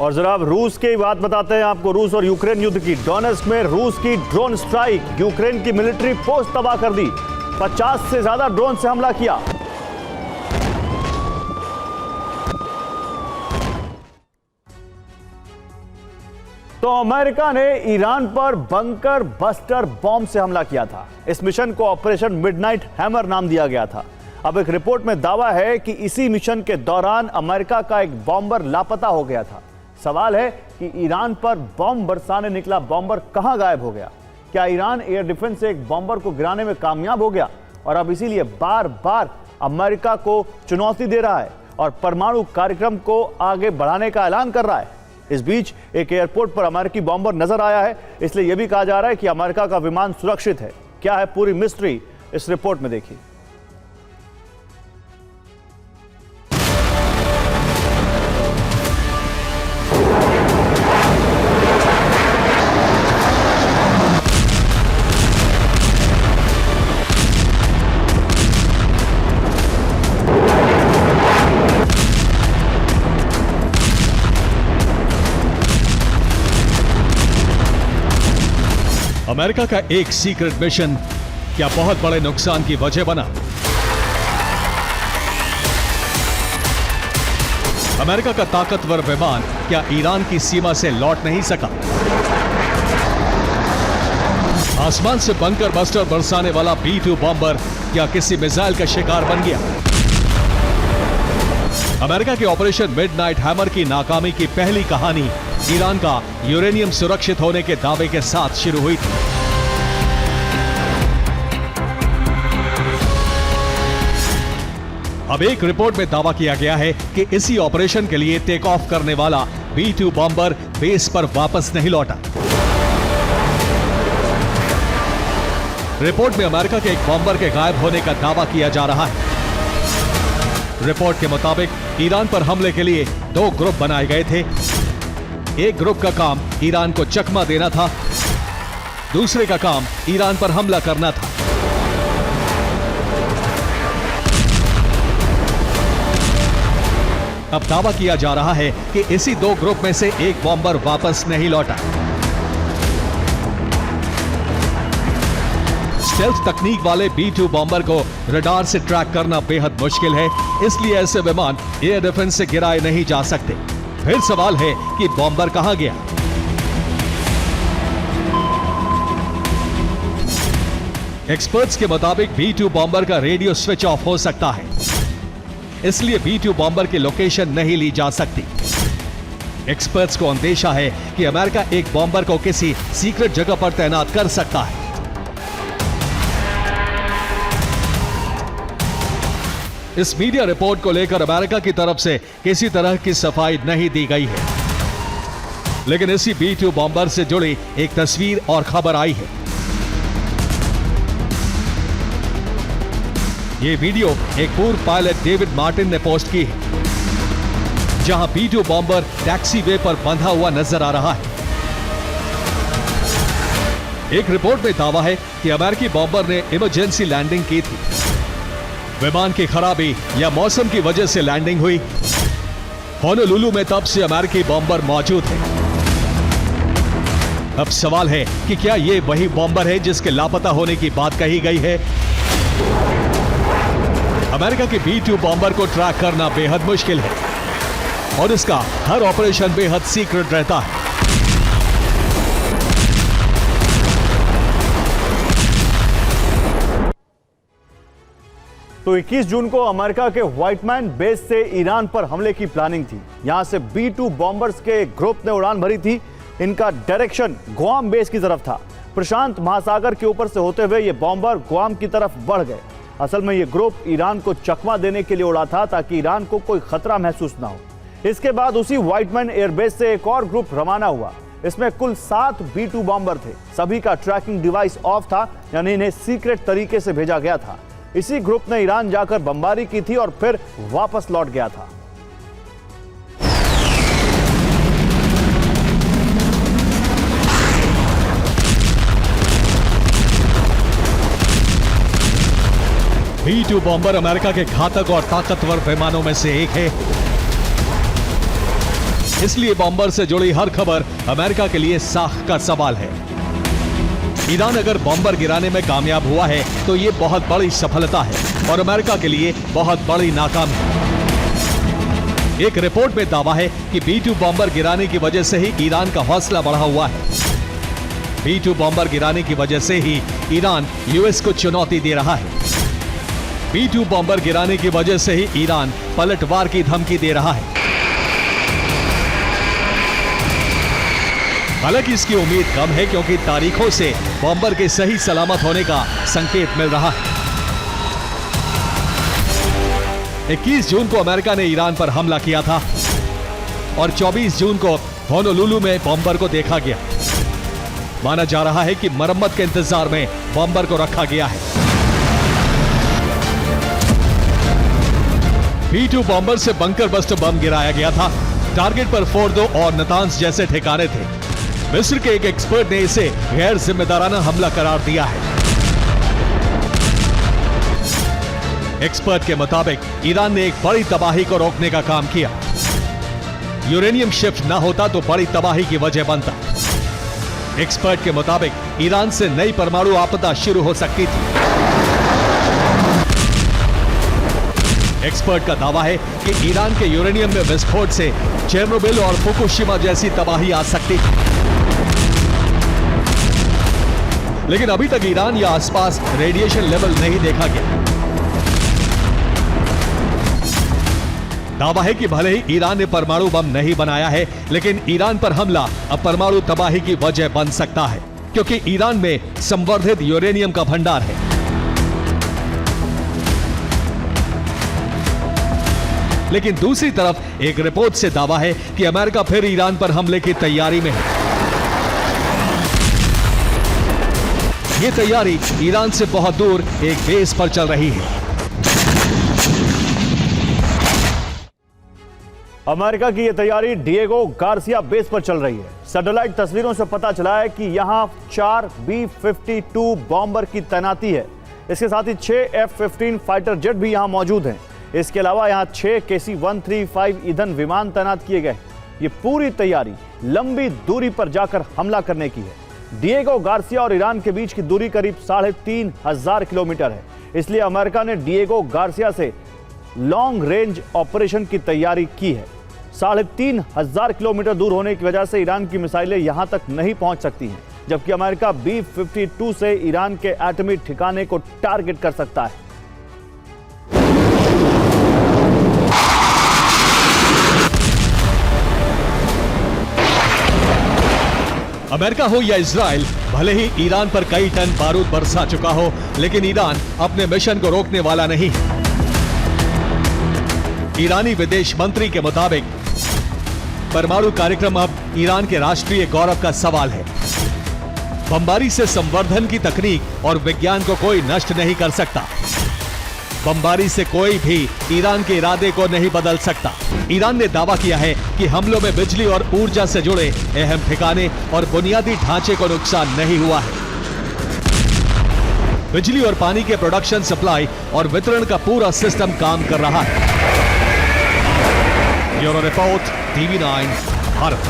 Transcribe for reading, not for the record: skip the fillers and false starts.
और जरा अब रूस की बात बताते हैं आपको। रूस और यूक्रेन युद्ध की। डोनेट्स्क में रूस की ड्रोन स्ट्राइक, यूक्रेन की मिलिट्री पोस्ट तबाह कर दी। 50 से ज्यादा ड्रोन से हमला किया। तो अमेरिका ने ईरान पर बंकर बस्टर बॉम्ब से हमला किया था। इस मिशन को ऑपरेशन मिडनाइट हैमर नाम दिया गया था। अब एक रिपोर्ट में दावा है कि इसी मिशन के दौरान अमेरिका का एक बॉम्बर लापता हो गया था। सवाल है कि ईरान पर बॉम्ब बरसाने निकला बॉम्बर कहां गायब हो गया? क्या ईरान एयर डिफेंस से एक बॉम्बर को गिराने में कामयाब हो गया और अब इसीलिए बार बार अमेरिका को चुनौती दे रहा है और परमाणु कार्यक्रम को आगे बढ़ाने का ऐलान कर रहा है? इस बीच एक एयरपोर्ट पर अमेरिकी बॉम्बर नजर आया है, इसलिए यह भी कहा जा रहा है कि अमेरिका का विमान सुरक्षित है। क्या है पूरी मिस्ट्री, इस रिपोर्ट में देखिए। अमेरिका का एक सीक्रेट मिशन क्या बहुत बड़े नुकसान की वजह बना? अमेरिका का ताकतवर विमान क्या ईरान की सीमा से लौट नहीं सका? आसमान से बंकर बस्टर बरसाने वाला B-2 बॉम्बर क्या किसी मिसाइल का शिकार बन गया? अमेरिका के ऑपरेशन मिडनाइट हैमर की नाकामी की पहली कहानी ईरान का यूरेनियम सुरक्षित होने के दावे के साथ शुरू हुई थी। अब एक रिपोर्ट में दावा किया गया है कि इसी ऑपरेशन के लिए टेक ऑफ करने वाला B-2 बॉम्बर बेस पर वापस नहीं लौटा। रिपोर्ट में अमेरिका के एक बॉम्बर के गायब होने का दावा किया जा रहा है। रिपोर्ट के मुताबिक ईरान पर हमले के लिए 2 ग्रुप बनाए गए थे। एक ग्रुप का काम ईरान को चकमा देना था, दूसरे का काम ईरान पर हमला करना था। अब दावा किया जा रहा है कि इसी 2 ग्रुप में से एक बॉम्बर वापस नहीं लौटा। स्टेल्थ तकनीक वाले B-2 बॉम्बर को रडार से ट्रैक करना बेहद मुश्किल है, इसलिए ऐसे विमान एयर डिफेंस से गिराए नहीं जा सकते। फिर सवाल है कि बॉम्बर कहां गया? एक्सपर्ट्स के मुताबिक B-2 बॉम्बर का रेडियो स्विच ऑफ हो सकता है, इसलिए B-2 बॉम्बर की लोकेशन नहीं ली जा सकती। एक्सपर्ट्स को अंदेशा है कि अमेरिका एक बॉम्बर को किसी सीक्रेट जगह पर तैनात कर सकता है। इस मीडिया रिपोर्ट को लेकर अमेरिका की तरफ से किसी तरह की सफाई नहीं दी गई है, लेकिन इसी B-2 बॉम्बर से जुड़ी एक तस्वीर और खबर आई है। यह वीडियो एक पूर्व पायलट डेविड मार्टिन ने पोस्ट की है, जहां B-2 बॉम्बर टैक्सी वे पर बंधा हुआ नजर आ रहा है। एक रिपोर्ट में दावा है कि अमेरिकी बॉम्बर ने इमरजेंसी लैंडिंग की थी। विमान की खराबी या मौसम की वजह से लैंडिंग हुई। होनोलुलु में तब से अमेरिकी बॉम्बर मौजूद है। अब सवाल है कि क्या यह वही बॉम्बर है जिसके लापता होने की बात कही गई है? अमेरिका के B-2 बॉम्बर को ट्रैक करना बेहद मुश्किल है और इसका हर ऑपरेशन बेहद सीक्रेट रहता है। तो 21 जून को अमेरिका के व्हाइटमैन बेस से ईरान पर हमले की प्लानिंग थी। यहां से B-2 बॉम्बर्स के एक ग्रुप ने उड़ान भरी थी। इनका डायरेक्शन गुआम बेस की तरफ था। प्रशांत महासागर के ऊपर से होते हुए ये बॉम्बर गुआम की तरफ बढ़ गए। असल में ये ग्रुप ईरान को चकमा देने के लिए उड़ा था ताकि ईरान को कोई खतरा महसूस ना हो। इसके बाद उसी व्हाइटमैन एयरबेस से एक और ग्रुप रवाना हुआ। इसमें कुल 7 B-2 बॉम्बर थे। सभी का ट्रैकिंग डिवाइस ऑफ था, यानी इन्हें सीक्रेट तरीके से भेजा गया था। इसी ग्रुप ने ईरान जाकर बमबारी की थी और फिर वापस लौट गया था। B-2 बॉम्बर अमेरिका के घातक और ताकतवर विमानों में से एक है। इसलिए बॉम्बर से जुड़ी हर खबर अमेरिका के लिए साख का सवाल है। ईरान अगर बॉम्बर गिराने में कामयाब हुआ है तो ये बहुत बड़ी सफलता है और अमेरिका के लिए बहुत बड़ी नाकामी। एक रिपोर्ट में दावा है कि B-2 बॉम्बर गिराने की वजह से ही ईरान का हौसला बढ़ा हुआ है। B-2 बॉम्बर गिराने की वजह से ही ईरान यूएस को चुनौती दे रहा है। B-2 बॉम्बर गिराने की वजह से ही ईरान पलटवार की धमकी दे रहा है। हालांकि इसकी उम्मीद कम है क्योंकि तारीखों से बॉम्बर के सही सलामत होने का संकेत मिल रहा है। 21 जून को अमेरिका ने ईरान पर हमला किया था और 24 जून को होनोलुलु में बॉम्बर को देखा गया। माना जा रहा है कि मरम्मत के इंतजार में बॉम्बर को रखा गया है। B-2 बॉम्बर से बंकर बस्टर बम गिराया गया था। टारगेट पर फोर्दो और नतांस जैसे ठिकाने थे। मिस्र के एक एक्सपर्ट ने इसे गैर जिम्मेदाराना हमला करार दिया है। एक्सपर्ट के मुताबिक ईरान ने एक बड़ी तबाही को रोकने का काम किया। यूरेनियम शिफ्ट ना होता तो बड़ी तबाही की वजह बनता। एक्सपर्ट के मुताबिक ईरान से नई परमाणु आपदा शुरू हो सकती थी। एक्सपर्ट का दावा है कि ईरान के यूरेनियम में विस्फोट से चेर्नोबिल और फुकुशिमा जैसी तबाही आ सकती थी। लेकिन अभी तक ईरान या आसपास रेडिएशन लेवल नहीं देखा गया। दावा है कि भले ही ईरान ने परमाणु बम नहीं बनाया है, लेकिन ईरान पर हमला अब परमाणु तबाही की वजह बन सकता है क्योंकि ईरान में संवर्धित यूरेनियम का भंडार है। लेकिन दूसरी तरफ एक रिपोर्ट से दावा है कि अमेरिका फिर ईरान पर हमले की तैयारी में है। ये तैयारी ईरान से बहुत दूर एक बेस पर चल रही है। अमेरिका की यह तैयारी डिएगो गार्सिया बेस पर चल रही है। सैटेलाइट तस्वीरों से पता चला है कि यहां 4 B-52 बॉम्बर की तैनाती है। इसके साथ ही 6 F-15 फाइटर जेट भी यहां मौजूद हैं। इसके अलावा यहां 6 KC-135 ईंधन विमान तैनात किए गए। ये पूरी तैयारी लंबी दूरी पर जाकर हमला करने की है। डिएगो गार्सिया और ईरान के बीच की दूरी करीब 3,500 किलोमीटर है। इसलिए अमेरिका ने डिएगो गार्सिया से लॉन्ग रेंज ऑपरेशन की तैयारी की है। 3,500 किलोमीटर दूर होने की वजह से ईरान की मिसाइलें यहां तक नहीं पहुंच सकती हैं, जबकि अमेरिका B-52 से ईरान के एटमी ठिकाने को टारगेट कर सकता है। अमेरिका हो या इजराइल, भले ही ईरान पर कई टन बारूद बरसा चुका हो, लेकिन ईरान अपने मिशन को रोकने वाला नहीं है। ईरानी विदेश मंत्री के मुताबिक परमाणु कार्यक्रम अब ईरान के राष्ट्रीय गौरव का सवाल है। बमबारी से संवर्धन की तकनीक और विज्ञान को कोई नष्ट नहीं कर सकता। बमबारी से कोई भी ईरान के इरादे को नहीं बदल सकता। ईरान ने दावा किया है कि हमलों में बिजली और ऊर्जा से जुड़े अहम ठिकाने और बुनियादी ढांचे को नुकसान नहीं हुआ है। बिजली और पानी के प्रोडक्शन, सप्लाई और वितरण का पूरा सिस्टम काम कर रहा है। Bureau report, TV9 Bharat.